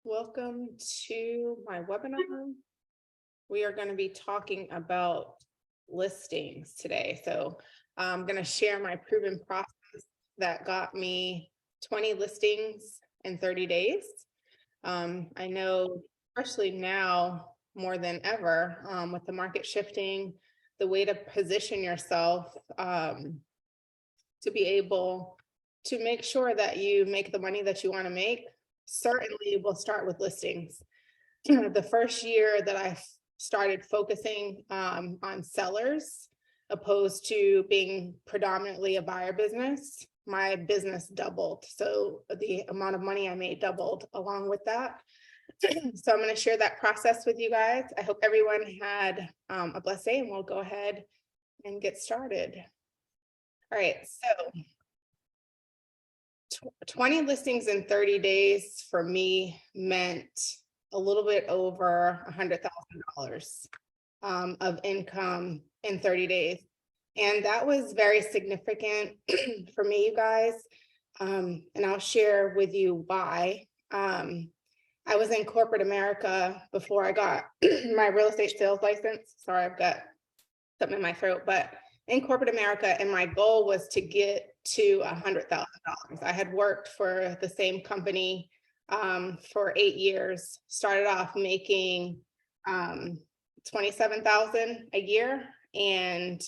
Welcome to my webinar. We are going to be talking about listings today. So I'm going to share my proven process that got me 20 listings in 30 days. I know, especially now more than ever, with the market shifting, the way to position yourself to be able to make sure that you make the money that you want to make certainly will start with listings. The first year that I started focusing on sellers opposed to being predominantly a buyer business, my business doubled. So the amount of money I made doubled along with that. So I'm going to share that process with you guys. I hope everyone had a blessed day, and we'll go ahead and get started. All right, so 20 listings in 30 days for me meant a little bit over $100,000 of income in 30 days. And that was very significant for me, you guys. And I'll share with you why. I was in corporate America before I got my real estate sales license. Sorry, I've got something in my throat, but in corporate America, and my goal was to get to $100,000. I had worked for the same company for 8 years, started off making $27,000 a year and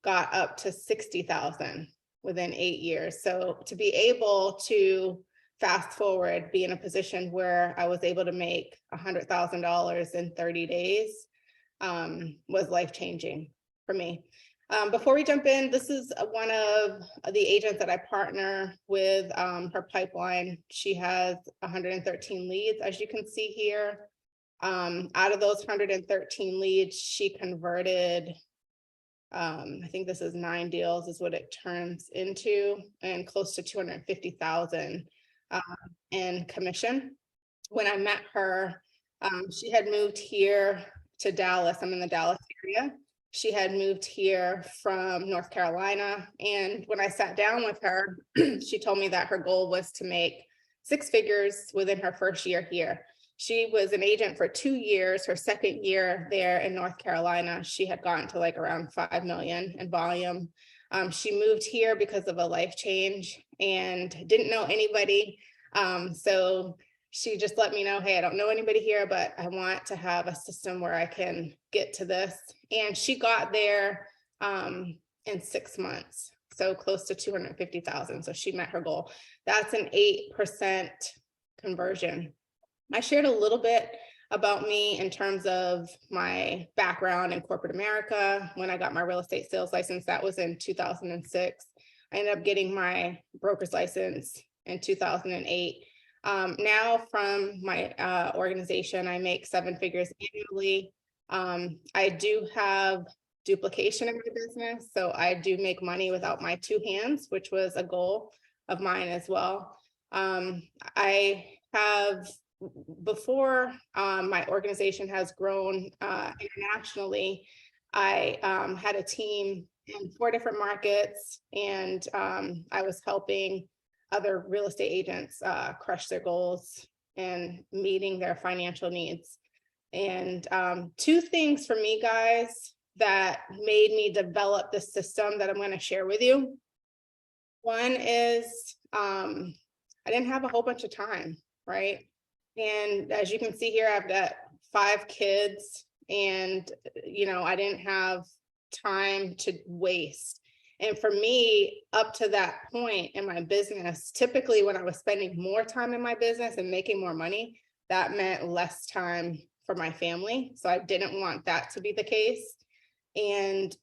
got up to $60,000 within 8 years. So to be able to fast forward, be in a position where I was able to make $100,000 in 30 days was life-changing for me. Before we jump in, this is one of the agents that I partner with, her pipeline. She has 113 leads, as you can see here. Out of those 113 leads, she converted, I think this is 9 deals is what it turns into, and close to 250,000 in commission. When I met her, she had moved here to Dallas. I'm in the Dallas area. She had moved here from North Carolina. And when I sat down with her, she told me that her goal was to make 6 figures within her first year here. She was an agent for 2 years. Her second year there in North Carolina, she had gotten to like around 5 million in volume. She moved here because of a life change and didn't know anybody. So she just let me know, hey, I don't know anybody here, but I want to have a system where I can get to this. And she got there in 6 months, so close to 250,000. So she met her goal. That's an 8% conversion. I shared a little bit about me in terms of my background in corporate America. When I got my real estate sales license, that was in 2006. I ended up getting my broker's license in 2008. Now from my organization, I make 7 figures annually. I do have duplication in my business, so I do make money without my 2 hands, which was a goal of mine as well. I have, before my organization has grown internationally, I had a team in 4 different markets, and I was helping other real estate agents crush their goals and meeting their financial needs. And 2 things for me, guys, that made me develop the system that I'm going to share with you. One is I didn't have a whole bunch of time, right? And as you can see here, I've got 5 kids, and I didn't have time to waste. And for me, up to that point in my business, typically when I was spending more time in my business and making more money, that meant less time for my family. So I didn't want that to be the case. And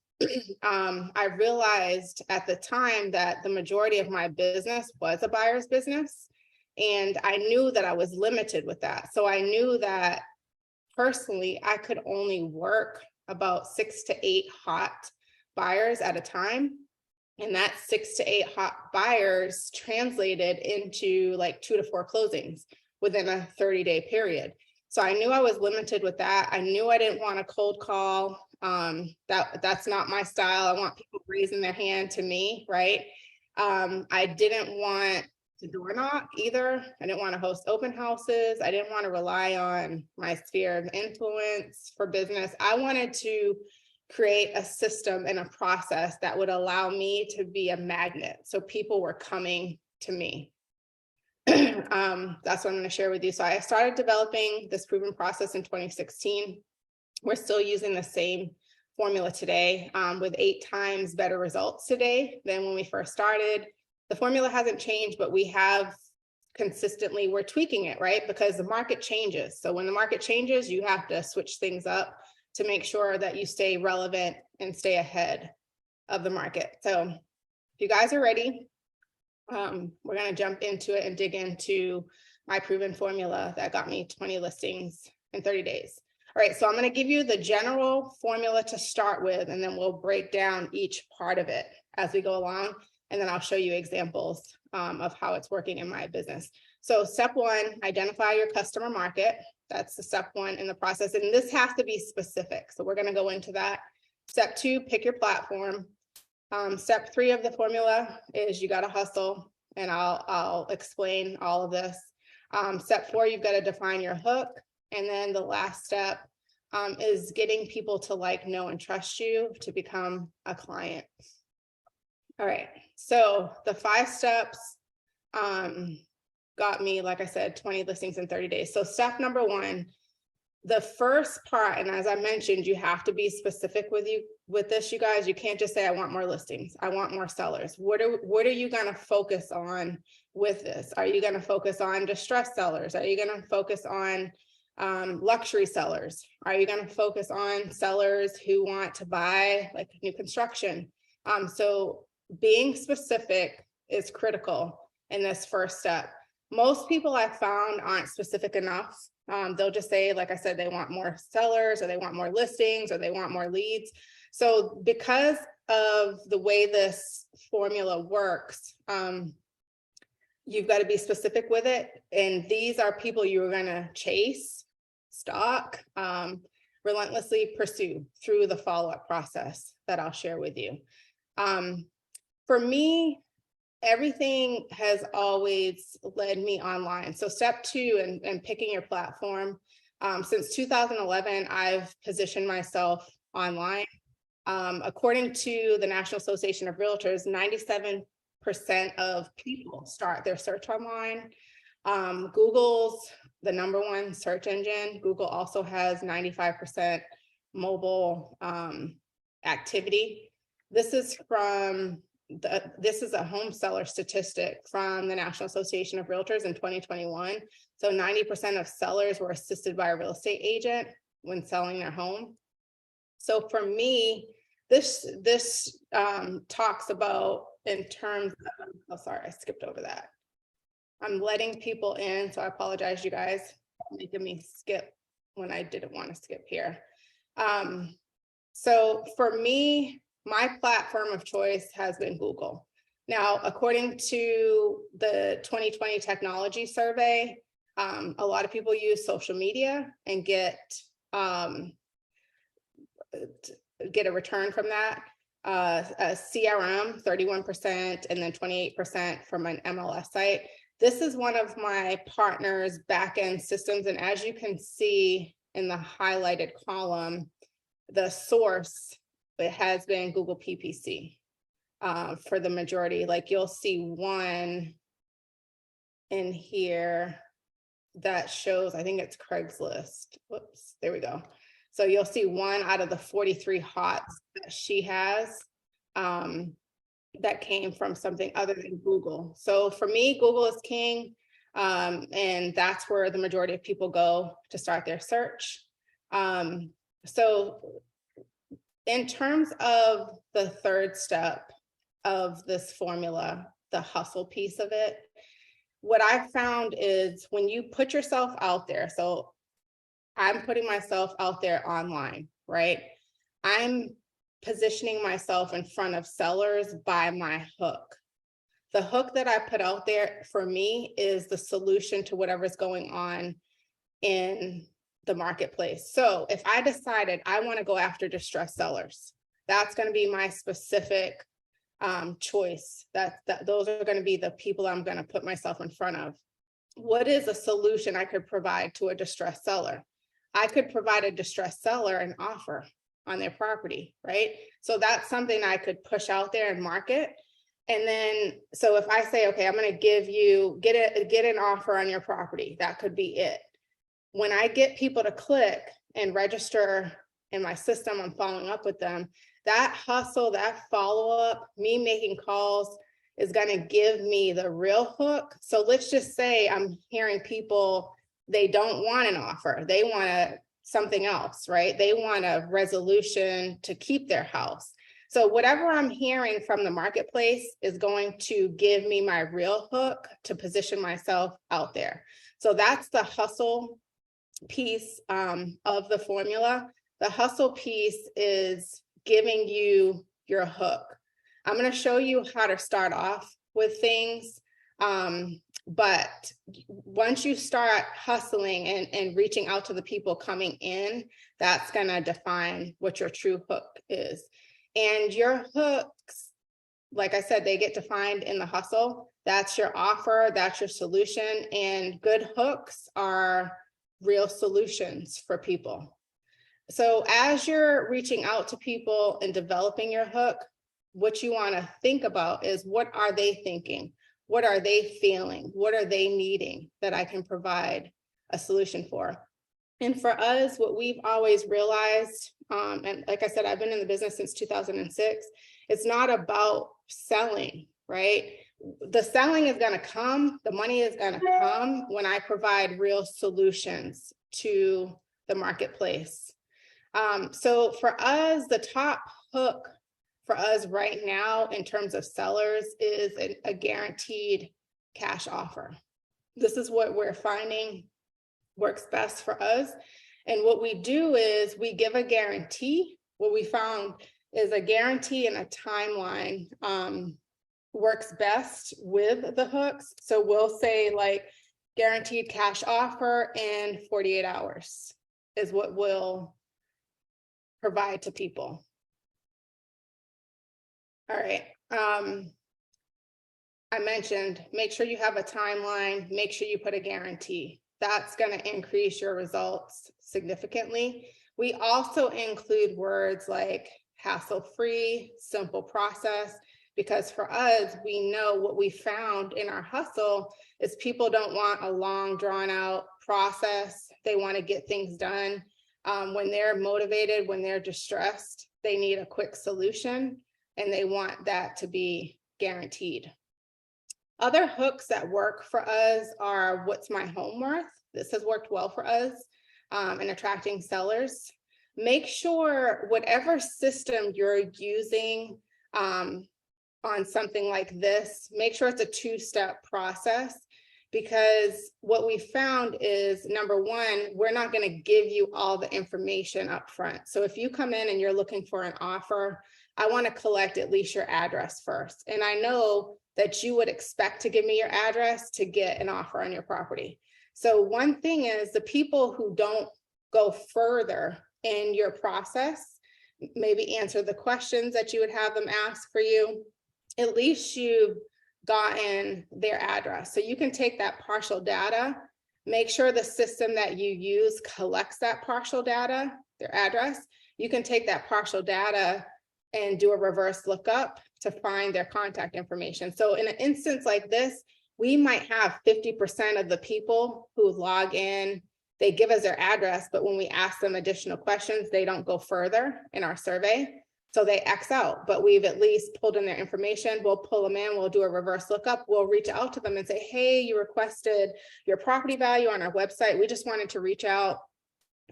I realized at the time that the majority of my business was a buyer's business. And I knew that I was limited with that. So I knew that personally, I could only work about 6 to 8 hot buyers at a time. And that 6 to 8 hot buyers translated into like 2 to 4 closings within a 30-day period. So I knew I was limited with that. I knew I didn't want a cold call. That's not my style. I want people raising their hand to me, right? I didn't want to door knock either. I didn't want to host open houses. I didn't want to rely on my sphere of influence for business. I wanted to create a system and a process that would allow me to be a magnet. So people were coming to me. That's what I'm going to share with you. So I started developing this proven process in 2016. We're still using the same formula today, with 8 times better results today than when we first started. The formula hasn't changed, but we have consistently, we're tweaking it, right? Because the market changes. So when the market changes, you have to switch things up to make sure that you stay relevant and stay ahead of the market. So if you guys are ready, we're going to jump into it and dig into my proven formula that got me 20 listings in 30 days. All right, so I'm going to give you the general formula to start with, and then we'll break down each part of it as we go along. And then I'll show you examples of how it's working in my business. So step 1, identify your customer market. That's the step 1 in the process. And this has to be specific. So we're going to go into that. Step 2, pick your platform. Step 3 of the formula is you got to hustle. And I'll explain all of this. Step 4, you've got to define your hook. And then the last step is getting people to like, know, and trust you to become a client. All right, so the 5 steps got me, like I said, 20 listings in 30 days. So step number 1, the first part, and as I mentioned, you have to be specific with this, you guys. You can't just say, I want more listings. I want more sellers. What are you going to focus on with this? Are you going to focus on distressed sellers? Are you going to focus on luxury sellers? Are you going to focus on sellers who want to buy like new construction? So being specific is critical in this first step. Most people I've found aren't specific enough. They'll just say, like I said, they want more sellers, or they want more listings, or they want more leads. So because of the way this formula works, you've got to be specific with it. And these are people you're going to chase, stalk, relentlessly pursue through the follow-up process that I'll share with you. For me, everything has always led me online. So step 2 in picking your platform. Since 2011, I've positioned myself online. According to the National Association of Realtors, 97% of people start their search online. Google's the #1 search engine. Google also has 95% mobile activity. This is a home seller statistic from the National Association of Realtors in 2021. So 90% of sellers were assisted by a real estate agent when selling their home. So for me, this talks about in terms of, oh, sorry, I skipped over that. I'm letting people in, so I apologize, you guys, for making me skip when I didn't want to skip here. So for me, my platform of choice has been Google. Now, according to the 2020 technology survey, a lot of people use social media and get a return from that. A CRM, 31%, and then 28% from an MLS site. This is one of my partner's backend systems. And as you can see in the highlighted column, the source, it has been Google PPC for the majority. Like you'll see one in here that shows, I think it's Craigslist. Whoops, there we go. So you'll see one out of the 43 hots that she has that came from something other than Google. So for me, Google is king, and that's where the majority of people go to start their search. So in terms of the third step of this formula, the hustle piece of it, what I've found is when you put yourself out there, so I'm putting myself out there online, right? I'm positioning myself in front of sellers by my hook. The hook that I put out there for me is the solution to whatever's going on in the marketplace. So if I decided I want to go after distressed sellers, that's going to be my specific choice. Those are going to be the people I'm going to put myself in front of. What is a solution I could provide to a distressed seller? I could provide a distressed seller an offer on their property, right? So that's something I could push out there and market. And then, so if I say, okay, I'm going to give you, get an offer on your property, that could be it. When I get people to click and register in my system, I'm following up with them. That hustle, that follow-up, me making calls is going to give me the real hook. So let's just say I'm hearing people, they don't want an offer. They want something else, right? They want a resolution to keep their house. So whatever I'm hearing from the marketplace is going to give me my real hook to position myself out there. So that's the hustle piece of the formula. The hustle piece is giving you your hook. I'm going to show you how to start off with things. But once you start hustling and reaching out to the people coming in, that's going to define what your true hook is. And your hooks, like I said, they get defined in the hustle. That's your offer, that's your solution. And good hooks are real solutions for people. So as you're reaching out to people and developing your hook, what you want to think about is, what are they thinking? What are they feeling? What are they needing that I can provide a solution for? And for us, what we've always realized, and like I said, I've been in the business since 2006, it's not about selling, right? The selling is going to come, the money is going to come when I provide real solutions to the marketplace. So for us, the top hook for us right now in terms of sellers is a guaranteed cash offer. This is what we're finding works best for us. And what we do is we give a guarantee. What we found is a guarantee and a timeline works best with the hooks. So we'll say like guaranteed cash offer in 48 hours is what we'll provide to people. All right. I mentioned, make sure you have a timeline, make sure you put a guarantee. That's going to increase your results significantly. We also include words like hassle-free, simple process, because for us, we know what we found in our hustle is people don't want a long drawn out process. They want to get things done. When they're motivated, when they're distressed, they need a quick solution and they want that to be guaranteed. Other hooks that work for us are, what's my home worth? This has worked well for us in attracting sellers. Make sure whatever system you're using on something like this, make sure it's a two-step process, because what we found is, number one, we're not going to give you all the information up front. So if you come in and you're looking for an offer, I want to collect at least your address first. And I know that you would expect to give me your address to get an offer on your property. So one thing is, the people who don't go further in your process, maybe answer the questions that you would have them ask for you, at least you've gotten their address. So you can take that partial data, make sure the system that you use collects that partial data, their address. You can take that partial data and do a reverse lookup to find their contact information. So in an instance like this, we might have 50% of the people who log in, they give us their address, but when we ask them additional questions, they don't go further in our survey. So they X out, but we've at least pulled in their information. We'll pull them in, we'll do a reverse lookup. We'll reach out to them and say, hey, you requested your property value on our website. We just wanted to reach out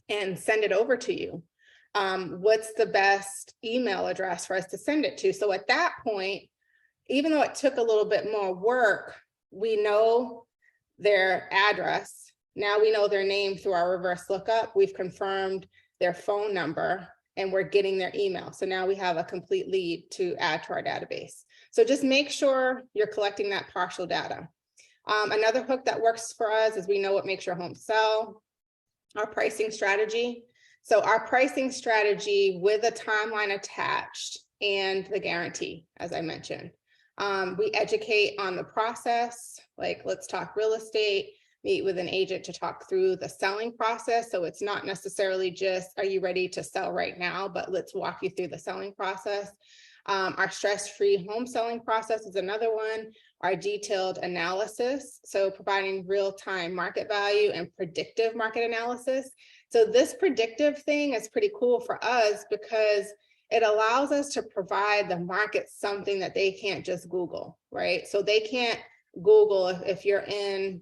and send it over to you. What's the best email address for us to send it to? So at that point, even though it took a little bit more work, we know their address. Now we know their name through our reverse lookup. We've confirmed their phone number and we're getting their email. So now we have a complete lead to add to our database. So just make sure you're collecting that partial data. Another hook that works for us is, we know what makes your home sell. Our pricing strategy. So our pricing strategy with a timeline attached and the guarantee, as I mentioned. We educate on the process, like let's talk real estate, meet with an agent to talk through the selling process. So it's not necessarily just, are you ready to sell right now, but let's walk you through the selling process. Our stress-free home selling process is another one. Our detailed analysis, so providing real-time market value and predictive market analysis. So this predictive thing is pretty cool for us because it allows us to provide the market something that they can't just Google, right? So they can't Google, if you're in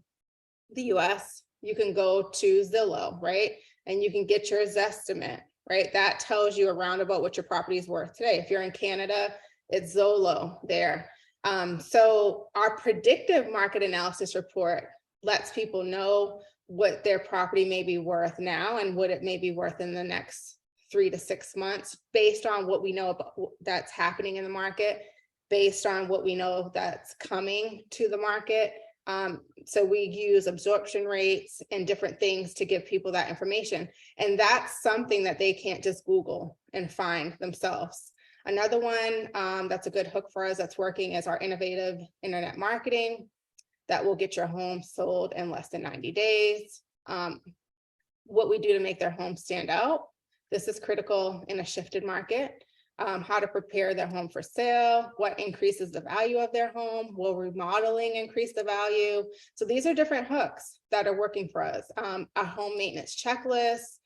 the US, you can go to Zillow, right? And you can get your Zestimate, right? That tells you around about what your property is worth today. If you're in Canada, it's Zillow there. So our predictive market analysis report lets people know what their property may be worth now and what it may be worth in the next 3 to 6 months, based on what we know about that's happening in the market, based on what we know that's coming to the market. So we use absorption rates and different things to give people that information. And that's something that they can't just Google and find themselves. Another one that's a good hook for us that's working is our innovative internet marketing that will get your home sold in less than 90 days. What we do to make their home stand out. This is critical in a shifted market. How to prepare their home for sale, what increases the value of their home, will remodeling increase the value? So these are different hooks that are working for us. A home maintenance checklist.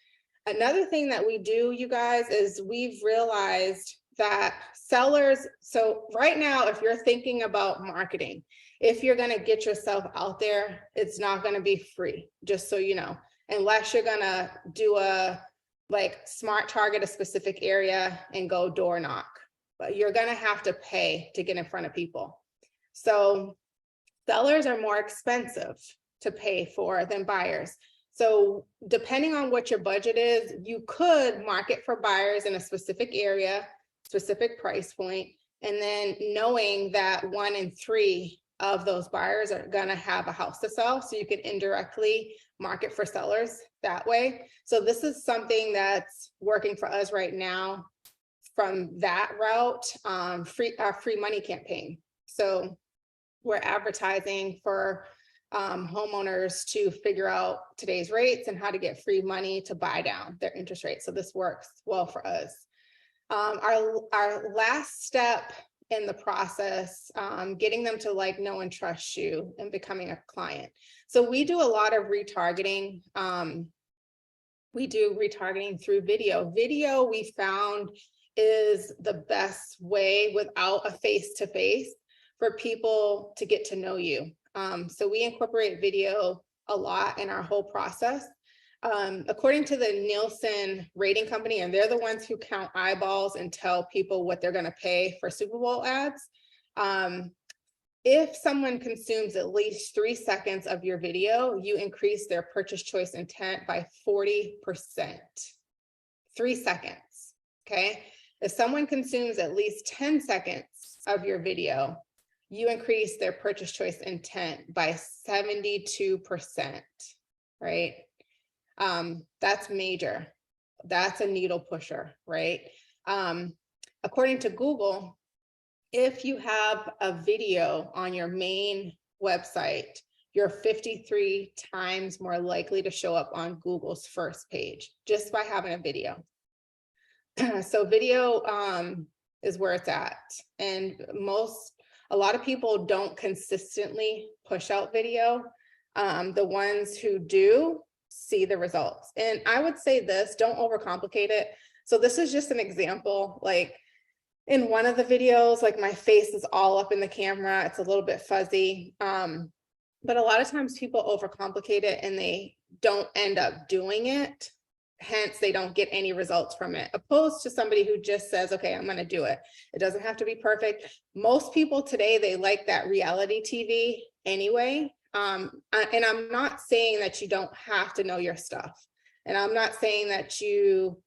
Another thing that we do, you guys, is we've realized that sellers, so right now, if you're thinking about marketing, if you're gonna get yourself out there, it's not gonna be free, just so you know, unless you're gonna do a smart target a specific area and go door knock, but you're gonna have to pay to get in front of people. So sellers are more expensive to pay for than buyers. So depending on what your budget is, you could market for buyers in a specific area, specific price point, and then knowing that 1 in 3 of those buyers are gonna have a house to sell, so you can indirectly market for sellers that way. So this is something that's working for us right now from that route, our free money campaign. So we're advertising for homeowners to figure out today's rates and how to get free money to buy down their interest rate. So this works well for us. Our last step in the process, getting them to know and trust you and becoming a client. So we do a lot of retargeting. We do retargeting through video. Video we found is the best way without a face-to-face for people to get to know you. So we incorporate video a lot in our whole process. According to the Nielsen rating company, and they're the ones who count eyeballs and tell people what they're going to pay for Super Bowl ads. If someone consumes at least 3 seconds of your video, you increase their purchase choice intent by 40%. 3 seconds, okay? If someone consumes at least 10 seconds of your video, you increase their purchase choice intent by 72%, right? That's major. That's a needle pusher, right? According to Google, if you have a video on your main website, you're 53 times more likely to show up on Google's first page just by having a video. So video is where it's at. And a lot of people don't consistently push out video. The ones who do see the results. And I would say this, don't overcomplicate it. So this is just an example, in one of the videos, my face is all up in the camera. It's a little bit fuzzy. But a lot of times people overcomplicate it and they don't end up doing it. Hence, they don't get any results from it, opposed to somebody who just says, okay, I'm going to do it. It doesn't have to be perfect. Most people today, they like that reality TV anyway. And I'm not saying that you don't have to know your stuff. And I'm not saying that you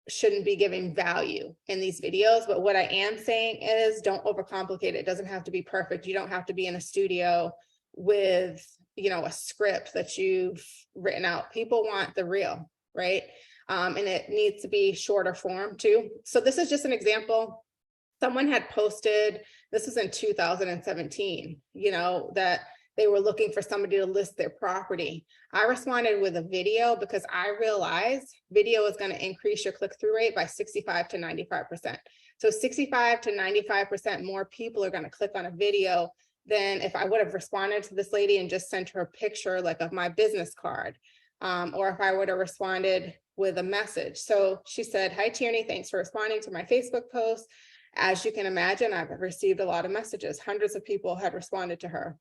shouldn't be giving value in these videos, but what I am saying is don't overcomplicate it. It doesn't have to be perfect. You don't have to be in a studio with, a script that you've written out. People want the real, right? And it needs to be shorter form too. So this is just an example. Someone had posted, this was in 2017, that they were looking for somebody to list their property. I responded with a video because I realized video is going to increase your click-through rate by 65 to 95%. So 65 to 95% more people are going to click on a video than if I would have responded to this lady and just sent her a picture like of my business card, or if I would have responded with a message. So she said, "Hi, Tierney, thanks for responding to my Facebook post. As you can imagine, I've received a lot of messages. Hundreds of people had responded to her."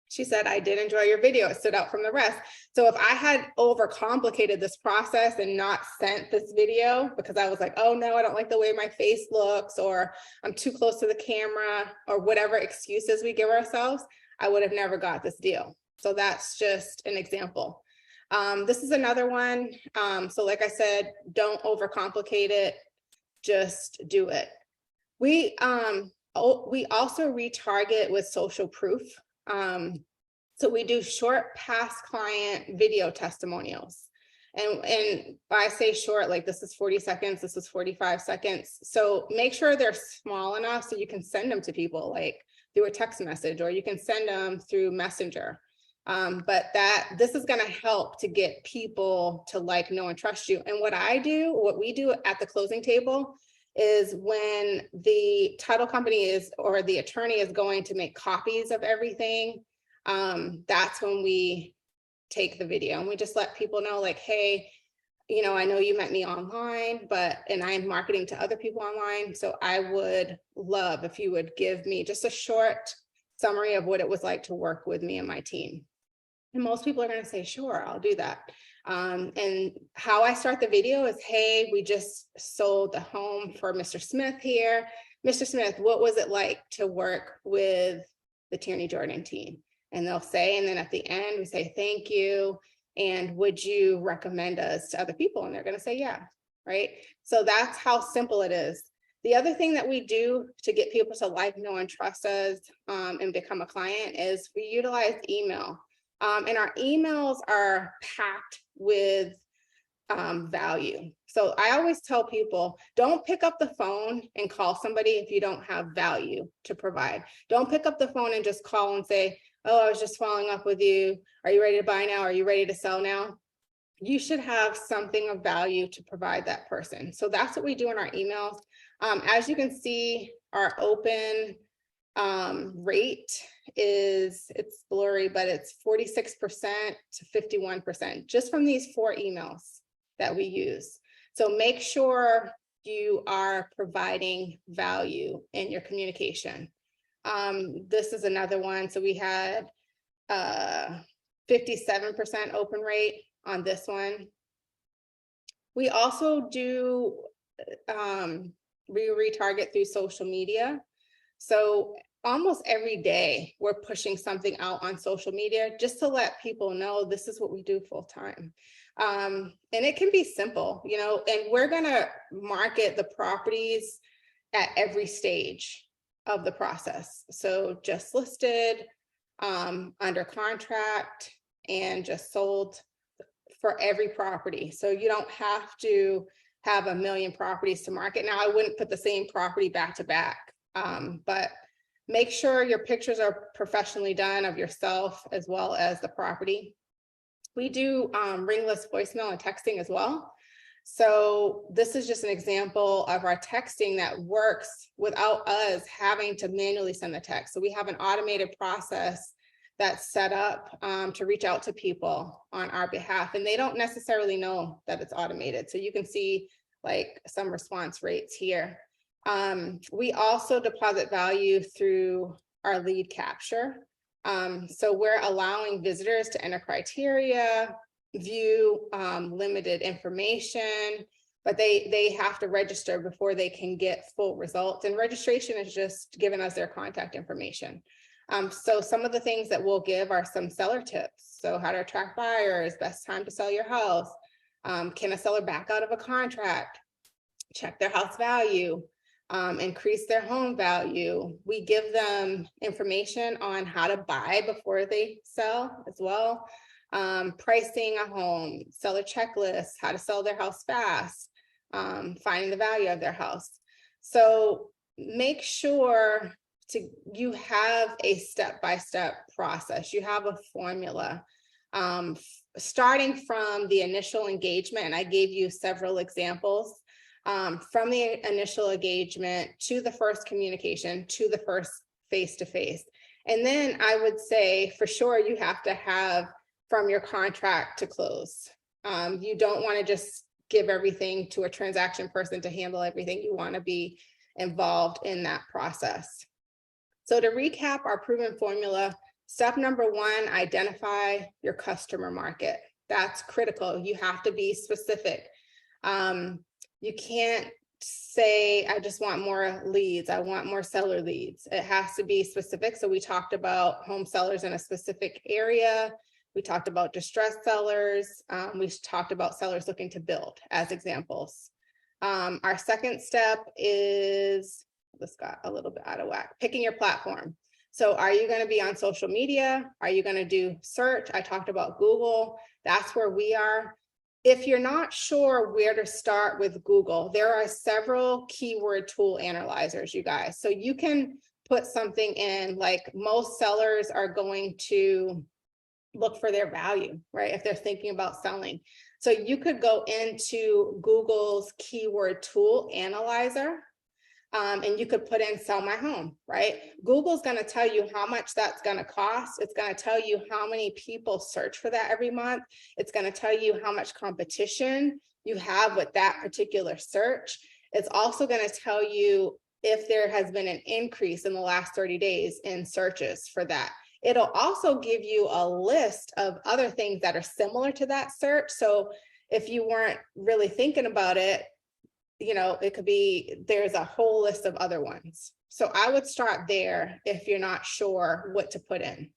She said, "I did enjoy your video. It stood out from the rest." So if I had overcomplicated this process and not sent this video because I was like, "Oh no, I don't like the way my face looks," or "I'm too close to the camera," or whatever excuses we give ourselves, I would have never got this deal. So that's just an example. This is another one. So like I said, don't overcomplicate it. Just do it. We also retarget with social proof. So we do short past client video testimonials. And I say short, like this is 40 seconds, this is 45 seconds. So make sure they're small enough so you can send them to people like through a text message, or you can send them through Messenger. But this is going to help to get people to like, know, and trust you. And what we do at the closing table is when the title company or the attorney is going to make copies of everything, that's when we take the video and we just let people know like, "Hey, I know you met me online, and I'm marketing to other people online. So I would love if you would give me just a short summary of what it was like to work with me and my team." And most people are going to say, "Sure, I'll do that." And how I start the video is, "Hey, we just sold the home for Mr. Smith here. Mr. Smith, what was it like to work with the Tierney Jordan team?" And they'll say, and then at the end we say, "Thank you. And would you recommend us to other people?" And they're going to say, "Yeah." Right. So that's how simple it is. The other thing that we do to get people to like, know, and trust us and become a client is we utilize email. And our emails are packed with value. So I always tell people, don't pick up the phone and call somebody if you don't have value to provide. Don't pick up the phone and just call and say, "Oh, I was just following up with you. Are you ready to buy now? Are you ready to sell now?" You should have something of value to provide that person. So that's what we do in our emails. As you can see, our open rate it's blurry, but it's 46% to 51% just from these 4 emails that we use. So make sure you are providing value in your communication. This is another one. So we had 57% open rate on this one. We also do we retarget through social media. So almost every day we're pushing something out on social media just to let people know this is what we do full time. And it can be simple, and we're going to market the properties at every stage of the process. So just listed, under contract, and just sold for every property. So you don't have to have a million properties to market. Now, I wouldn't put the same property back to back, but make sure your pictures are professionally done of yourself as well as the property. We do ringless voicemail and texting as well. So this is just an example of our texting that works without us having to manually send the text. So we have an automated process that's set up to reach out to people on our behalf, and they don't necessarily know that it's automated. So you can see like some response rates here. We also deposit value through our lead capture. So we're allowing visitors to enter criteria, view limited information, but they have to register before they can get full results. And registration is just giving us their contact information. So some of the things that we'll give are some seller tips. So how to attract buyers, best time to sell your house, can a seller back out of a contract, check their house value, increase their home value. We give them information on how to buy before they sell as well. Pricing a home, seller checklist, how to sell their house fast, finding the value of their house. So make sure you have a step-by-step process. You have a formula. Starting from the initial engagement, and I gave you several examples, from the initial engagement to the first communication to the first face-to-face. And then I would say for sure you have to have from your contract to close. You don't want to just give everything to a transaction person to handle everything. You want to be involved in that process. So to recap our proven formula, step number one, identify your customer market. That's critical. You have to be specific. You can't say, I just want more leads. I want more seller leads. It has to be specific. So we talked about home sellers in a specific area. We talked about distressed sellers. We talked about sellers looking to build as examples. Our second step is, this got a little bit out of whack, picking your platform. So are you going to be on social media? Are you going to do search? I talked about Google. That's where we are. If you're not sure where to start with Google, there are several keyword tool analyzers, you guys. So you can put something in, like most sellers are going to look for their value, right? If they're thinking about selling. So you could go into Google's keyword tool analyzer, and you could put in sell my home, right? Google's going to tell you how much that's going to cost. It's going to tell you how many people search for that every month. It's going to tell you how much competition you have with that particular search. It's also going to tell you if there has been an increase in the last 30 days in searches for that. It'll also give you a list of other things that are similar to that search. So if you weren't really thinking about it, you know, it could be, there's a whole list of other ones. So I would start there if you're not sure what to put in.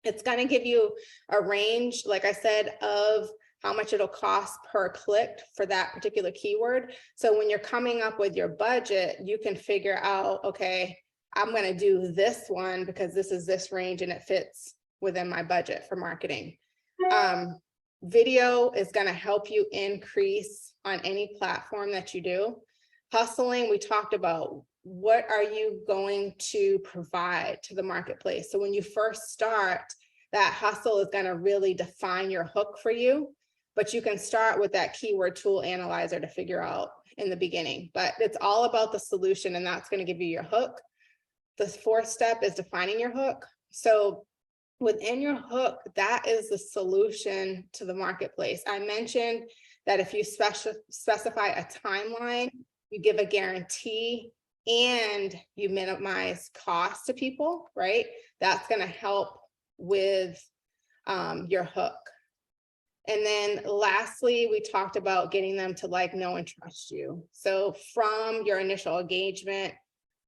It's going to give you a range, like I said, of how much it'll cost per click for that particular keyword. So when you're coming up with your budget, you can figure out, okay, I'm going to do this one because this is this range and it fits within my budget for marketing. Video is going to help you increase on any platform that you do. Hustling, we talked about, what are you going to provide to the marketplace? So when you first start, that hustle is going to really define your hook for you, but you can start with that keyword tool analyzer to figure out in the beginning, but it's all about the solution, and that's going to give you your hook. The fourth step is defining your hook. So within your hook, that is the solution to the marketplace. I mentioned that if you specify a timeline, you give a guarantee, and you minimize cost to people, right? That's going to help with your hook. And then lastly, we talked about getting them to like, know, and trust you. So from your initial engagement,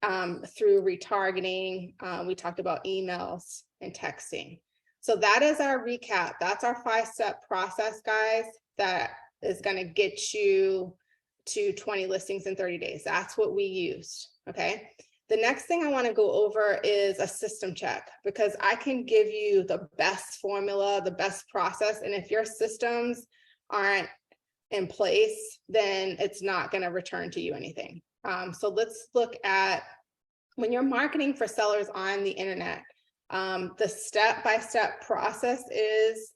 through retargeting, we talked about emails and texting. So that is our recap. That's our 5-step process, guys, that is going to get you to 20 listings in 30 days. That's what we used. Okay. The next thing I want to go over is a system check, because I can give you the best formula, the best process. And if your systems aren't in place, then it's not going to return to you anything. So let's look at when you're marketing for sellers on the internet. The step-by-step process is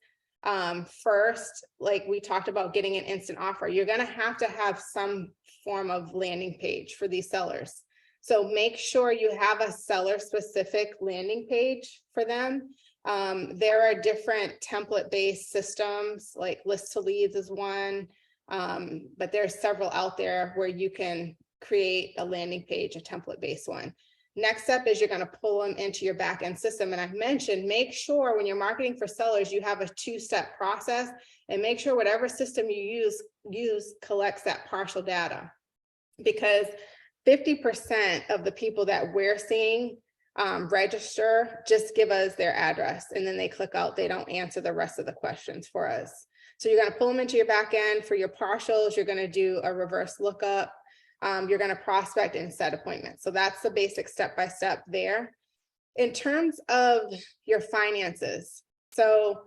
first, like we talked about, getting an instant offer. You're going to have some form of landing page for these sellers. So make sure you have a seller-specific landing page for them. There are different template-based systems, like List to Leads is one, but there's several out there where you can create a landing page, a template-based one. Next step is you're going to pull them into your back-end system. And I've mentioned, make sure when you're marketing for sellers, you have a 2-step process, and make sure whatever system you use collects that partial data, because 50% of the people that we're seeing register just give us their address, and then they click out. They don't answer the rest of the questions for us. So you're going to pull them into your back end. For your partials, you're going to do a reverse lookup. You're going to prospect and set appointments. So that's the basic step-by-step there. In terms of your finances, so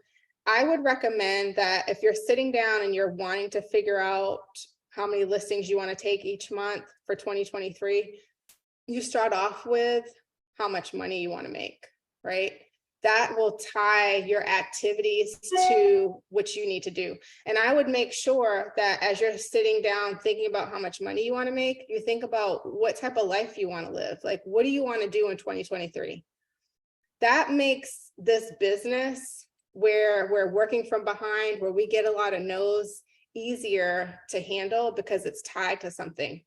I would recommend that if you're sitting down and you're wanting to figure out how many listings you want to take each month for 2023, you start off with how much money you want to make, right? That will tie your activities to what you need to do. And I would make sure that as you're sitting down thinking about how much money you want to make, you think about what type of life you want to live. Like, what do you want to do in 2023? That makes this business where we're working from behind, where we get a lot of no's, easier to handle because it's tied to something.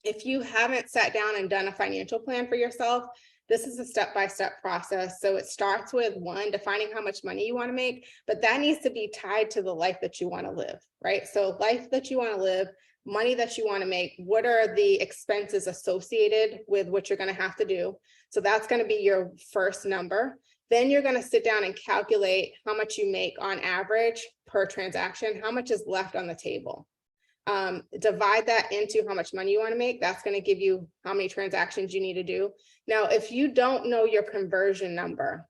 If you haven't sat down and done a financial plan for yourself, this is a step-by-step process. So it starts with one, defining how much money you want to make, but that needs to be tied to the life that you want to live, right? So life that you want to live, money that you want to make, what are the expenses associated with what you're going to have to do? So that's going to be your first number. Then you're going to sit down and calculate how much you make on average per transaction, how much is left on the table. Divide that into how much money you want to make. That's going to give you how many transactions you need to do. Now, if you don't know your conversion number,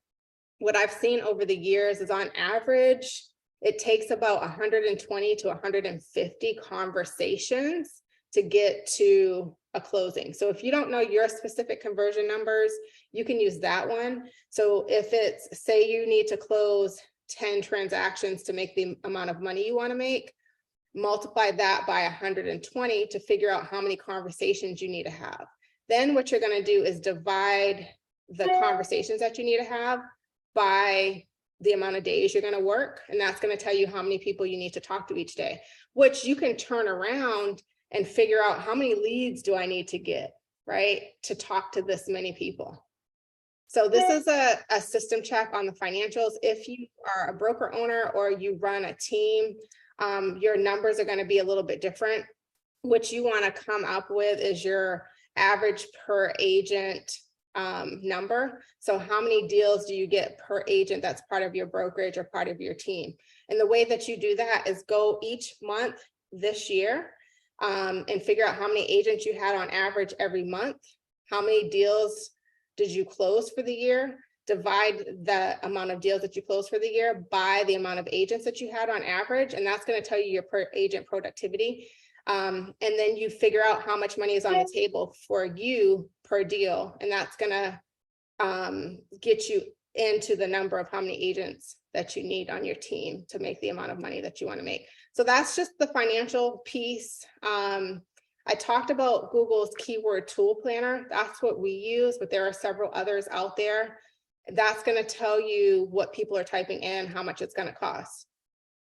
what I've seen over the years is on average, it takes about 120 to 150 conversations to get to a closing. So if you don't know your specific conversion numbers, you can use that one. So if it's, say you need to close 10 transactions to make the amount of money you want to make, multiply that by 120 to figure out how many conversations you need to have. Then what you're going to do is divide the conversations that you need to have by the amount of days you're going to work. And that's going to tell you how many people you need to talk to each day, which you can turn around and figure out how many leads do I need to get, right, to talk to this many people. So this is a system check on the financials. If you are a broker owner or you run a team, your numbers are going to be a little bit different. What you want to come up with is your average per agent number. So how many deals do you get per agent that's part of your brokerage or part of your team? And the way that you do that is go each month this year and figure out how many agents you had on average every month. How many deals did you close for the year? Divide the amount of deals that you closed for the year by the amount of agents that you had on average, and that's going to tell you your per agent productivity. And then you figure out how much money is on the table for you per deal, and that's going to get you into the number of how many agents that you need on your team to make the amount of money that you want to make. So that's just the financial piece. I talked about Google's keyword tool planner. That's what we use, but there are several others out there. That's going to tell you what people are typing in, how much it's going to cost.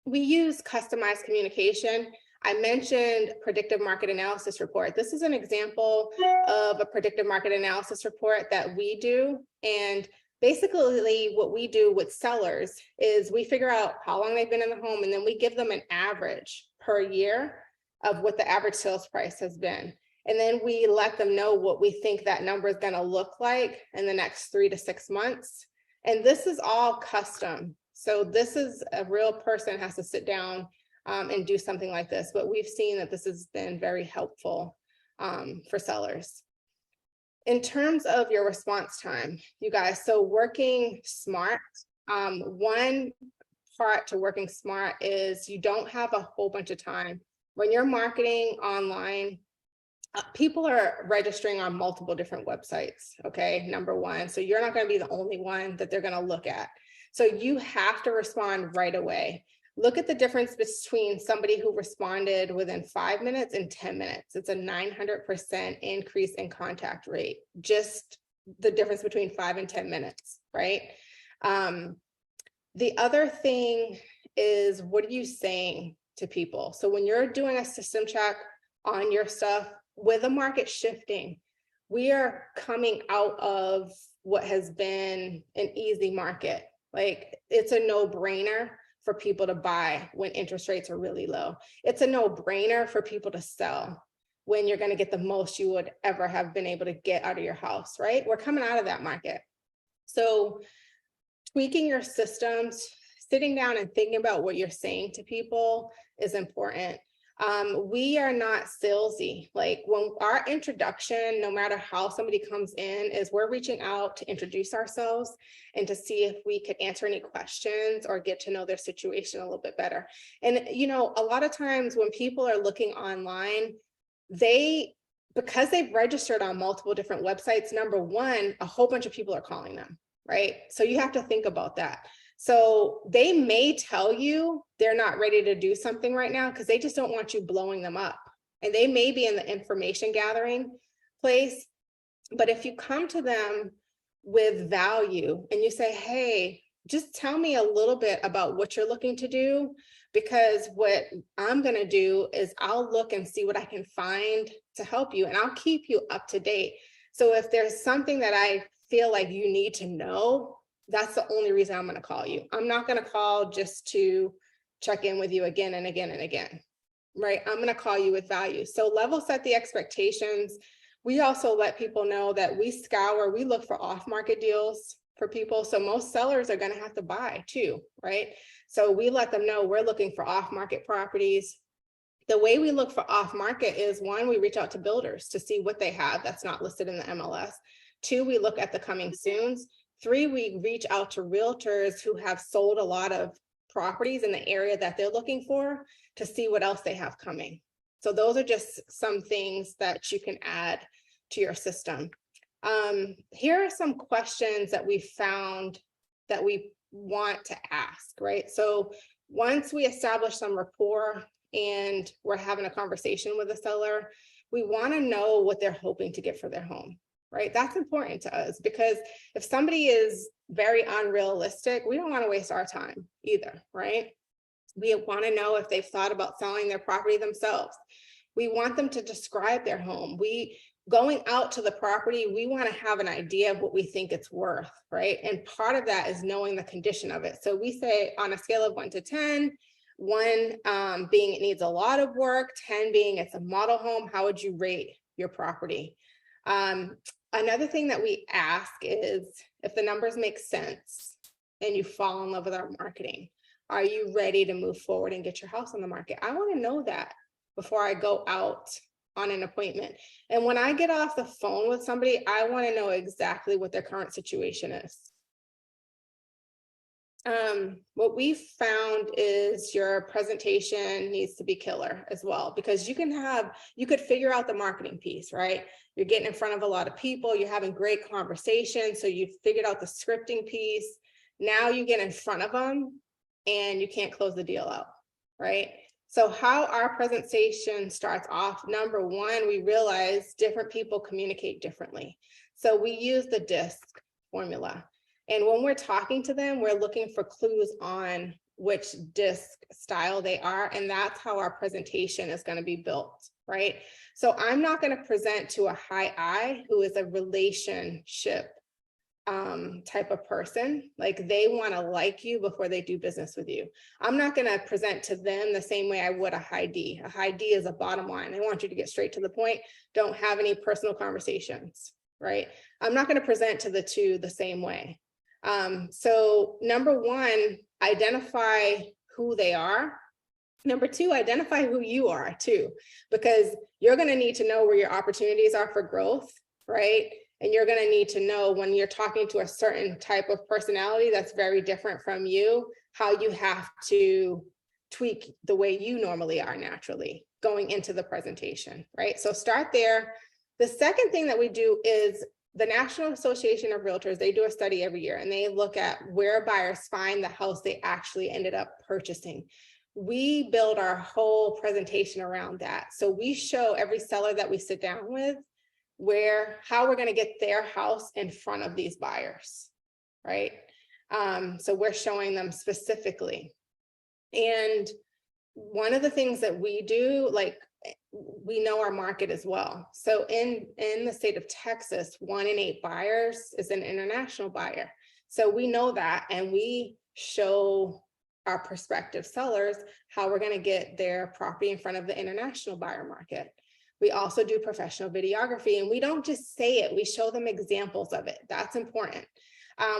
We use customized communication. I mentioned predictive market analysis report. This is an example of a predictive market analysis report that we do. And basically what we do with sellers is we figure out how long they've been in the home, and then we give them an average per year of what the average sales price has been. And then we let them know what we think that number is going to look like in the next 3 to 6 months. And this is all custom. So this is a real person has to sit down and do something like this. But we've seen that this has been very helpful for sellers. In terms of your response time, you guys, so working smart, one part to working smart is you don't have a whole bunch of time. When you're marketing online, people are registering on multiple different websites, okay, number one. So you're not going to be the only one that they're going to look at. So you have to respond right away. Look at the difference between somebody who responded within 5 minutes and 10 minutes. It's a 900% increase in contact rate, just the difference between 5 and 10 minutes, right? The other thing is, what are you saying to people? So when you're doing a system check on your stuff, with the market shifting, we are coming out of what has been an easy market. Like, it's a no-brainer for people to buy when interest rates are really low. It's a no-brainer for people to sell when you're going to get the most you would ever have been able to get out of your house, right? We're coming out of that market. So tweaking your systems, sitting down and thinking about what you're saying to people is important. We are not salesy. Like, when our introduction, no matter how somebody comes in, is we're reaching out to introduce ourselves and to see if we could answer any questions or get to know their situation a little bit better. And, you know, a lot of times when people are looking online, they because they've registered on multiple different websites, number one, a whole bunch of people are calling them, right? So you have to think about that. So they may tell you they're not ready to do something right now because they just don't want you blowing them up. And they may be in the information gathering place. But if you come to them with value and you say, hey, just tell me a little bit about what you're looking to do, because what I'm going to do is I'll look and see what I can find to help you, and I'll keep you up to date. So if there's something that I feel like you need to know, that's the only reason I'm going to call you. I'm not going to call just to check in with you again and again and again, right? I'm going to call you with value. So level set the expectations. We also let people know that we look for off-market deals for people. So most sellers are going to have to buy too, right? So we let them know we're looking for off-market properties. The way we look for off-market is, one, we reach out to builders to see what they have that's not listed in the MLS. Two, we look at the coming soons. Three, we reach out to realtors who have sold a lot of properties in the area that they're looking for to see what else they have coming. So those are just some things that you can add to your system. Here are some questions that we found that we want to ask, right? So once we establish some rapport and we're having a conversation with the seller, we want to know what they're hoping to get for their home, right? That's important to us, because if somebody is very unrealistic, we don't want to waste our time either, right? We want to know if they've thought about selling their property themselves. We want them to describe their home. Going out to the property, we want to have an idea of what we think it's worth, right? And part of that is knowing the condition of it. So we say on a scale of 1 to 10, 1 being it needs a lot of work, 10 being it's a model home, how would you rate your property? Another thing that we ask is if the numbers make sense and you fall in love with our marketing, are you ready to move forward and get your house on the market? I want to know that before I go out on an appointment. And when I get off the phone with somebody, I want to know exactly what their current situation is. What we found is your presentation needs to be killer as well, because you could figure out the marketing piece, right? You're getting in front of a lot of people, you're having great conversations, so you've figured out the scripting piece. Now you get in front of them and you can't close the deal out, right? So how our presentation starts off, number one, we realize different people communicate differently. So we use the DISC formula. And when we're talking to them, we're looking for clues on which DISC style they are. And that's how our presentation is going to be built, right? So I'm not going to present to a high I who is a relationship type of person. Like, they want to like you before they do business with you. I'm not going to present to them the same way I would a high D. A high D is a bottom line. They want you to get straight to the point. Don't have any personal conversations, right? I'm not going to present to the two the same way. So number one, identify who they are. Number two, identify who you are too, because you're going to need to know where your opportunities are for growth, right? And you're going to need to know when you're talking to a certain type of personality that's very different from you, how you have to tweak the way you normally are naturally going into the presentation, right? So start there. The second thing that we do is the National Association of Realtors, they do a study every year and they look at where buyers find the house they actually ended up purchasing. We build our whole presentation around that. So we show every seller that we sit down with how we're going to get their house in front of these buyers, right? So we're showing them specifically. And one of the things that we do, like, we know our market as well. So in the state of Texas, 1 in 8 buyers is an international buyer. So we know that, and we show our prospective sellers how we're going to get their property in front of the international buyer market. We also do professional videography, and we don't just say it, we show them examples of it. That's important.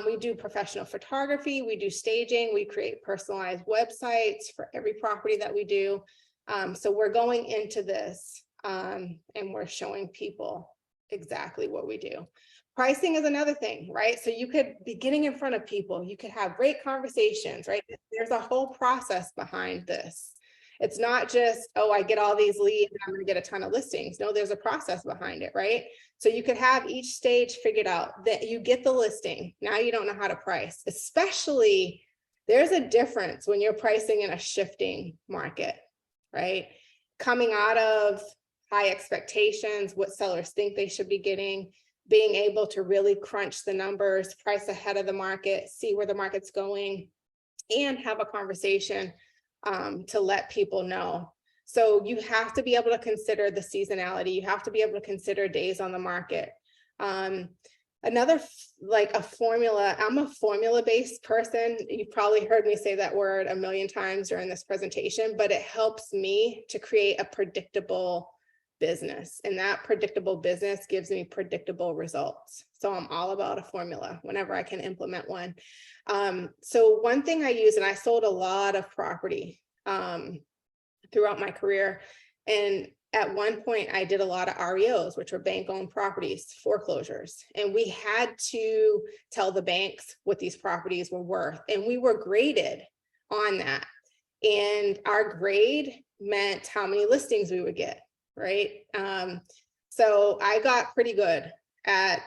We do professional photography, we do staging, we create personalized websites for every property that we do. So we're going into this and we're showing people exactly what we do. Pricing is another thing, right? So you could be getting in front of people, you could have great conversations, right? There's a whole process behind this. It's not just, oh, I get all these leads and I'm going to get a ton of listings. No, there's a process behind it, right? So you could have each stage figured out that you get the listing. Now you don't know how to price, especially there's a difference when you're pricing in a shifting market, right? Coming out of high expectations, what sellers think they should be getting, being able to really crunch the numbers, price ahead of the market, see where the market's going, and have a conversation to let people know. So you have to be able to consider the seasonality. You have to be able to consider days on the market. Another, like a formula, I'm a formula-based person. You've probably heard me say that word a million times during this presentation, but it helps me to create a predictable business. And that predictable business gives me predictable results. So I'm all about a formula whenever I can implement one. So one thing I use, and I sold a lot of property throughout my career. And at one point I did a lot of REOs, which were bank-owned properties, foreclosures. And we had to tell the banks what these properties were worth. And we were graded on that. And our grade meant how many listings we would get, right? So I got pretty good at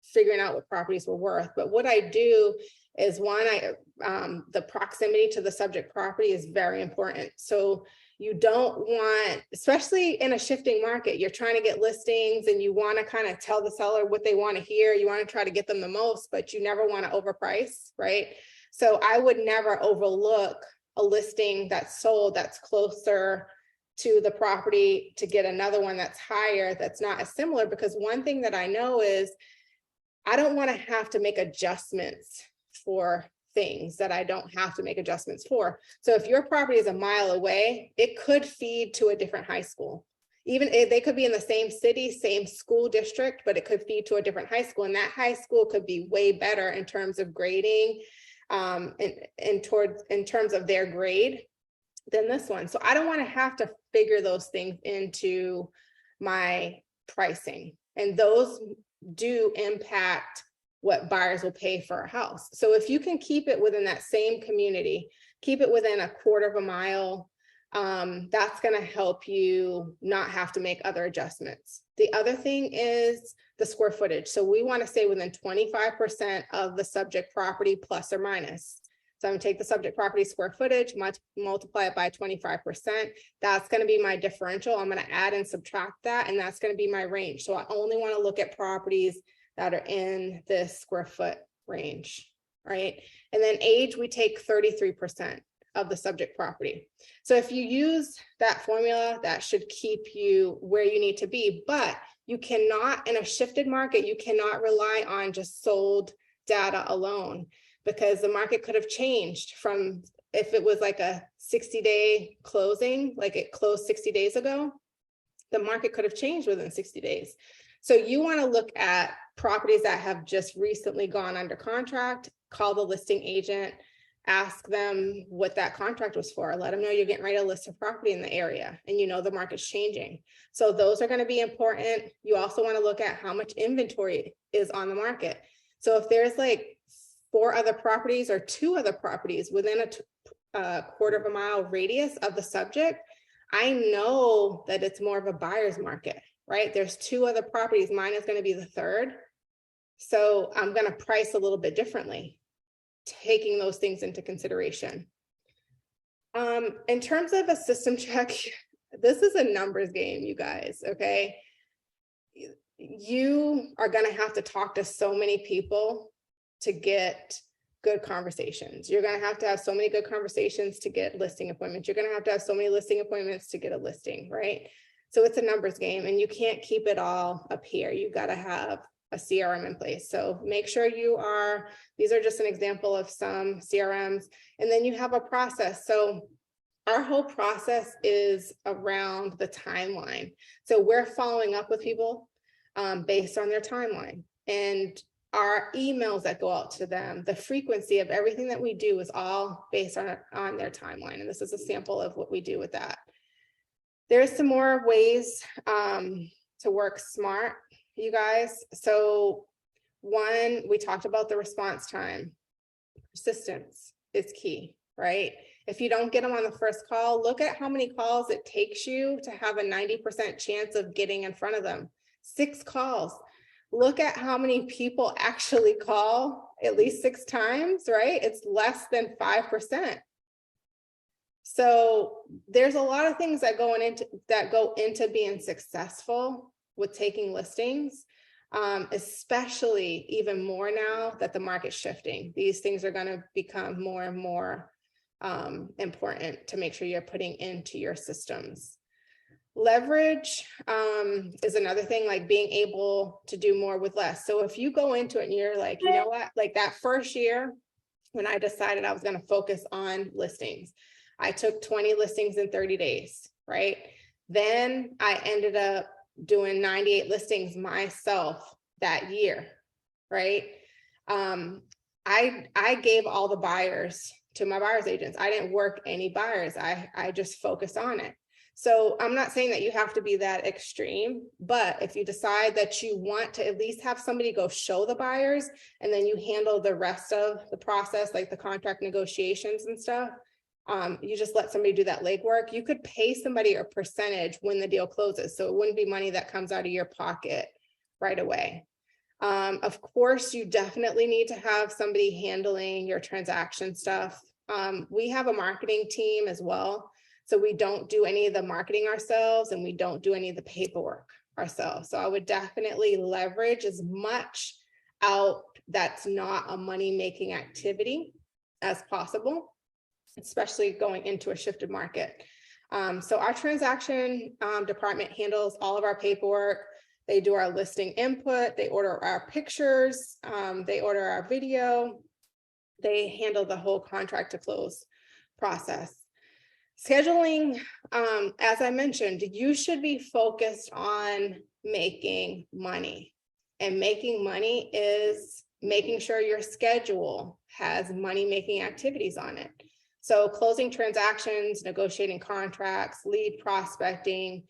figuring out what properties were worth. But what I do is the proximity to the subject property is very important. So you don't want, especially in a shifting market, you're trying to get listings and you want to kind of tell the seller what they want to hear. You want to try to get them the most, but you never want to overprice, right? So I would never overlook a listing that's sold that's closer to the property to get another one that's higher, that's not as similar, because one thing that I know is I don't want to have to make adjustments for things that I don't have to make adjustments for. So if your property is a mile away, it could feed to a different high school. Even if they could be in the same city, same school district, but it could feed to a different high school. And that high school could be way better in terms of grading, in terms of their grade than this one. So I don't want to have to figure those things into my pricing. And those do impact what buyers will pay for a house. So if you can keep it within that same community, keep it within a quarter of a mile, that's going to help you not have to make other adjustments. The other thing is the square footage. So we want to stay within 25% of the subject property plus or minus. So I'm going to take the subject property square footage, multiply it by 25%. That's going to be my differential. I'm going to add and subtract that, and that's going to be my range. So I only want to look at properties that are in this square foot range, right? And then age, we take 33% of the subject property. So if you use that formula, that should keep you where you need to be, but you cannot, in a shifted market, you cannot rely on just sold data alone, because the market could have changed from, if it was like a 60-day closing, like it closed 60 days ago, the market could have changed within 60 days. So you want to look at properties that have just recently gone under contract, call the listing agent, ask them what that contract was for, let them know you're getting ready to list a property in the area and you know the market's changing. So those are going to be important. You also want to look at how much inventory is on the market. So if there's like 4 other properties or 2 other properties within a quarter of a mile radius of the subject, I know that it's more of a buyer's market, right? There's 2 other properties. Mine is going to be the 3rd. So I'm going to price a little bit differently, taking those things into consideration. In terms of a system check, this is a numbers game, you guys, okay? You are going to have to talk to so many people to get good conversations. You're going to have so many good conversations to get listing appointments. You're going to have so many listing appointments to get a listing, right? So it's a numbers game, and you can't keep it all up here. You got to have a CRM in place. So make sure these are just an example of some CRMs, and then you have a process. So our whole process is around the timeline. So we're following up with people based on their timeline, and our emails that go out to them, the frequency of everything that we do is all based on their timeline. And this is a sample of what we do with that. There's some more ways to work smart, you guys. So one, we talked about the response time. Persistence is key, right? If you don't get them on the first call, look at how many calls it takes you to have a 90% chance of getting in front of them. 6 calls. Look at how many people actually call at least 6 times, right? It's less than 5%. So there's a lot of things that go into being successful with taking listings, especially even more now that the market's shifting. These things are going to become more and more important to make sure you're putting into your systems. Leverage is another thing, like being able to do more with less. So if you go into it and you're like, you know what, like that first year when I decided I was going to focus on listings, I took 20 listings in 30 days, right? Then I ended up doing 98 listings myself that year, right? I gave all the buyers to my buyer's agents. I didn't work any buyers. I just focused on it. So I'm not saying that you have to be that extreme, but if you decide that you want to at least have somebody go show the buyers and then you handle the rest of the process, like the contract negotiations and stuff, you just let somebody do that legwork. You could pay somebody a percentage when the deal closes. So it wouldn't be money that comes out of your pocket right away. Of course, you definitely need to have somebody handling your transaction stuff. We have a marketing team as well. So we don't do any of the marketing ourselves and we don't do any of the paperwork ourselves. So I would definitely leverage as much out that's not a money-making activity as possible, especially going into a shifted market. So our transaction department handles all of our paperwork. They do our listing input, they order our pictures, they order our video, they handle the whole contract to close process. Scheduling, as I mentioned, you should be focused on making money. And making money is making sure your schedule has money-making activities on it. So closing transactions, negotiating contracts, lead prospecting,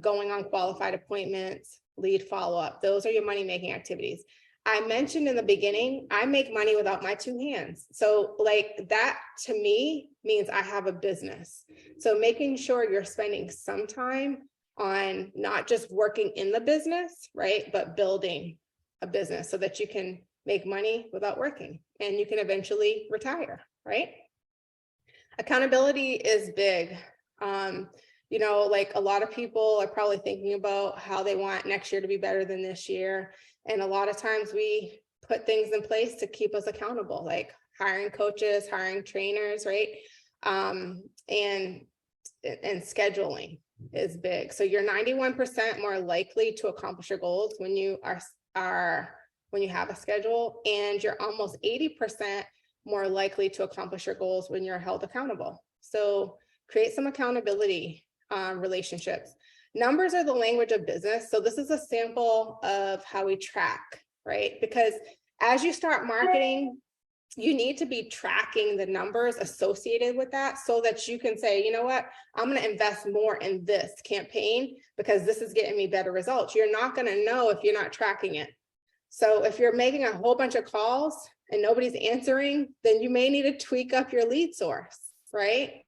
going on qualified appointments, lead follow-up. Those are your money-making activities. I mentioned in the beginning, I make money without my 2 hands. So like that to me means I have a business. So making sure you're spending some time on not just working in the business, right? But building a business so that you can make money without working and you can eventually retire, right? Accountability is big. You know, like a lot of people are probably thinking about how they want next year to be better than this year. And a lot of times we put things in place to keep us accountable, like hiring coaches, hiring trainers, right? And scheduling is big. So you're 91% more likely to accomplish your goals when you when you have a schedule, and you're almost 80% more likely to accomplish your goals when you're held accountable. So create some accountability relationships. Numbers are the language of business. So this is a sample of how we track, right? Because as you start marketing, you need to be tracking the numbers associated with that so that you can say, you know what, I'm going to invest more in this campaign because this is getting me better results. You're not going to know if you're not tracking it. So if you're making a whole bunch of calls and nobody's answering, then you may need to tweak up your lead source, right?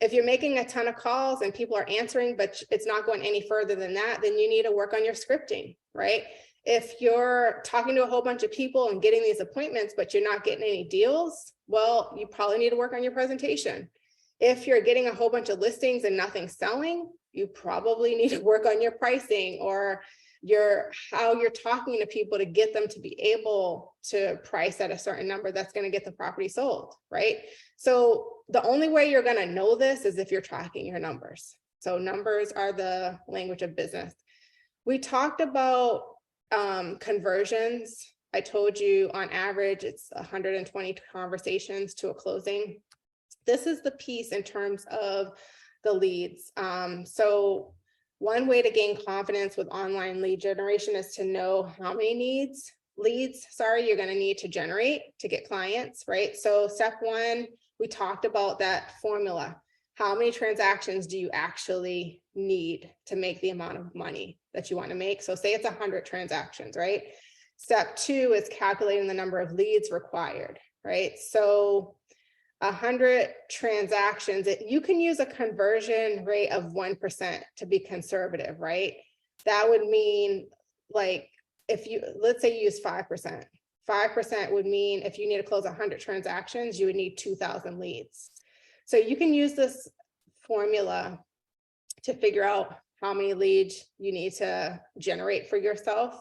If you're making a ton of calls and people are answering, but it's not going any further than that, then you need to work on your scripting, right? If you're talking to a whole bunch of people and getting these appointments, but you're not getting any deals, well, you probably need to work on your presentation. If you're getting a whole bunch of listings and nothing's selling, you probably need to work on your pricing or how you're talking to people to get them to be able to price at a certain number that's going to get the property sold, right? So the only way you're going to know this is if you're tracking your numbers. So numbers are the language of business. We talked about conversions. I told you on average, it's 120 conversations to a closing. This is the piece in terms of the leads. So one way to gain confidence with online lead generation is to know how many leads you're going to need to generate to get clients, right? So step 1, we talked about that formula. How many transactions do you actually need to make the amount of money that you want to make? So say it's 100 transactions, right? Step 2 is calculating the number of leads required, right? So 100 transactions, you can use a conversion rate of 1% to be conservative, right? That would mean, like, if you, let's say you use 5%. 5% would mean if you need to close 100 transactions, you would need 2,000 leads. So you can use this formula to figure out how many leads you need to generate for yourself.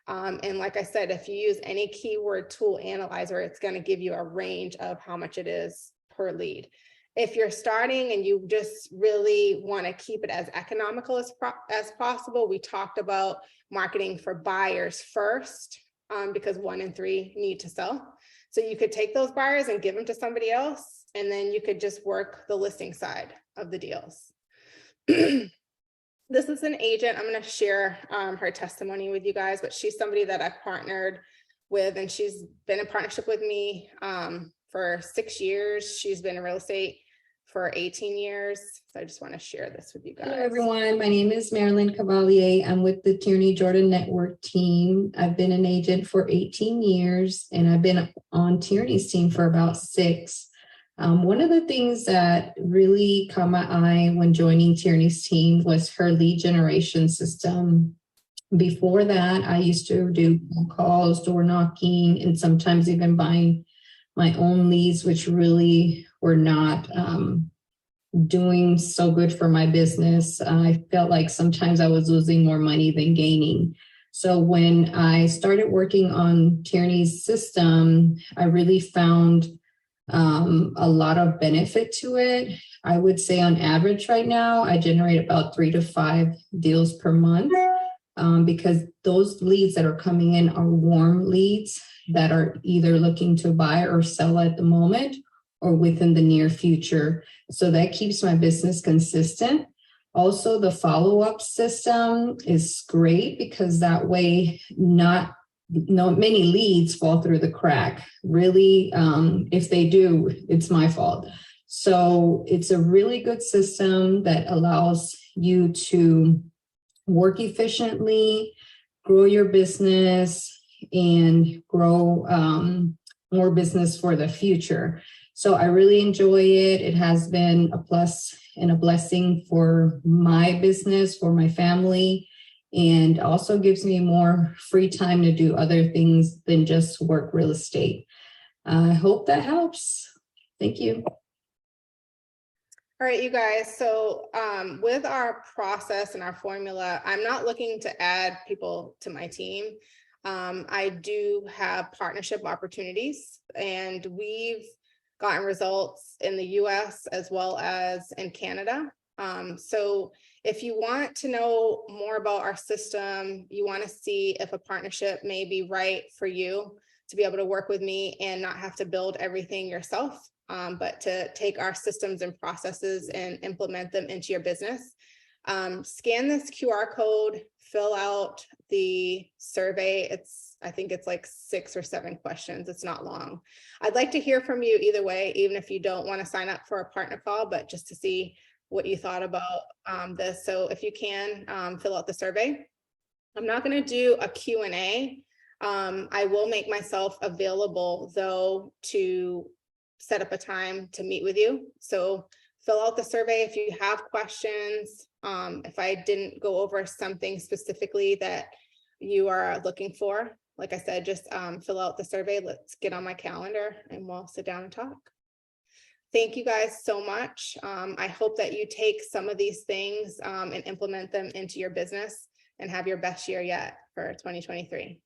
And like I said, if you use any keyword tool analyzer, it's going to give you a range of how much it is per lead. If you're starting and you just really want to keep it as economical as possible, we talked about marketing for buyers first, because 1 in 3 need to sell. So you could take those buyers and give them to somebody else, and then you could just work the listing side of the deals. This is an agent. I'm going to share her testimony with you guys, but she's somebody that I've partnered with, and she's been in partnership with me for 6 years. She's been in real estate for 18 years. So I just want to share this with you guys. Hello, everyone. My name is Marilyn Cavalier. I'm with the Tierney Jordan Network team. I've been an agent for 18 years, and I've been on Tierney's team for about 6. One of the things that really caught my eye when joining Tierney's team was her lead generation system. Before that, I used to do phone calls, door knocking, and sometimes even buying my own leads, which really were not doing so good for my business. I felt like sometimes I was losing more money than gaining. So when I started working on Tierney's system, I really found a lot of benefit to it. I would say on average right now, I generate about 3 to 5 deals per month, because those leads that are coming in are warm leads that are either looking to buy or sell at the moment or within the near future. So that keeps my business consistent. Also, the follow-up system is great because that way not many leads fall through the crack. Really, if they do, it's my fault. So it's a really good system that allows you to work efficiently, grow your business, and grow more business for the future. So I really enjoy it. It has been a plus and a blessing for my business, for my family, and also gives me more free time to do other things than just work real estate. I hope that helps. Thank you. All right, you guys. So with our process and our formula, I'm not looking to add people to my team. I do have partnership opportunities, and we've gotten results in the US as well as in Canada. So if you want to know more about our system, you want to see if a partnership may be right for you to be able to work with me and not have to build everything yourself, but to take our systems and processes and implement them into your business. Scan this QR code, fill out the survey. I think it's like 6 or 7 questions. It's not long. I'd like to hear from you either way, even if you don't want to sign up for a partner call, but just to see what you thought about this. So if you can, fill out the survey. I'm not going to do a Q&A. I will make myself available, though, to set up a time to meet with you. So fill out the survey if you have questions. If I didn't go over something specifically that you are looking for, like I said, just fill out the survey. Let's get on my calendar and we'll sit down and talk. Thank you guys so much. I hope that you take some of these things and implement them into your business and have your best year yet for 2023.